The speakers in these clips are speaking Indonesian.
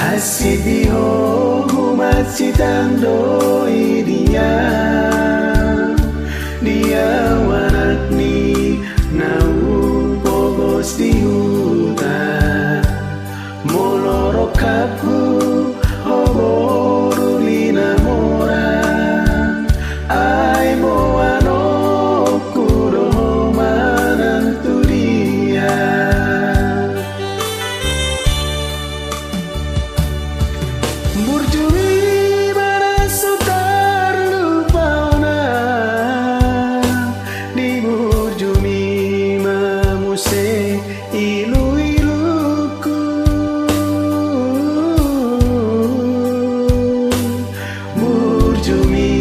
Asidiho humacitandoi dia wanakni nau pogos di hutan molorokaku oborulina mora ai moano kuro manantu dia burjumi barasutar lupauna di burjumi mamuse ilu-iluku burjumi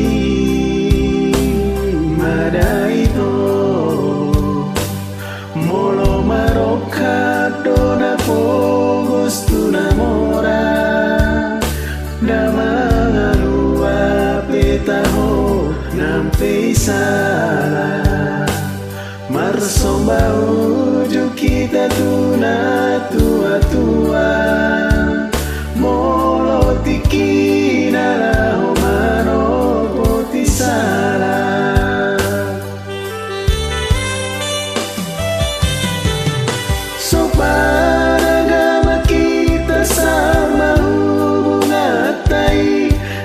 madaito molo marokat dona pogos tunamora Damangalua petaho nampe sala Marsomba uju kita tuna tua-tua Molotiki nalaho mano poti sala Soparagama kita sama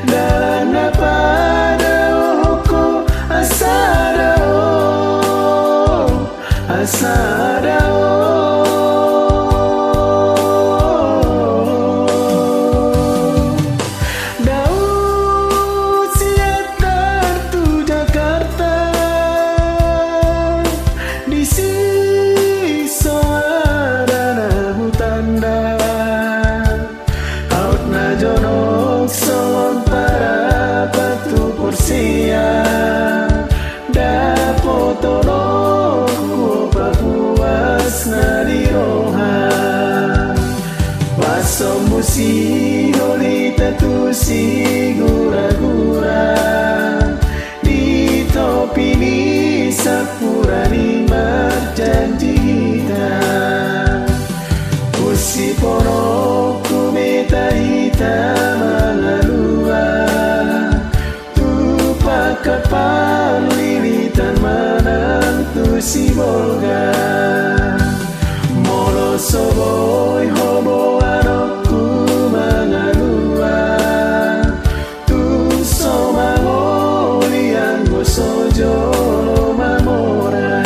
dalam pada oko asada Daud siatar tu Jakarta di siso ada hutanda out na jonok son para batu porsia da potolok papuas na diroha paso musi holita tu sigura-gura di topi ni sakura ni marjanji kita usi porok kumeta hitam mangalua tu pakapal lilitan manantu si bolga molo soboy hobo anokku mangalua tu somangoli anggo sojolo mamora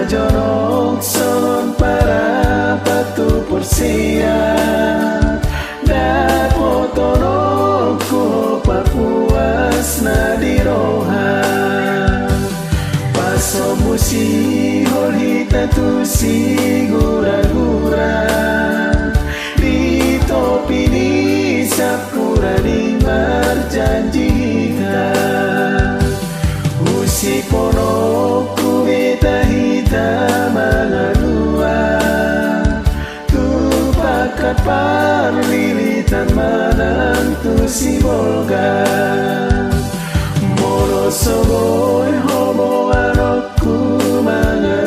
jonok son para batu porsia da potonokku papuas na diroha paso musi holita tu sigura-gura di topi ni sakura di marjanji kita usi ponokku beta hitam mangalua tu pakapar lilitan manantu si bolga molo soboy hobo anokku mangalua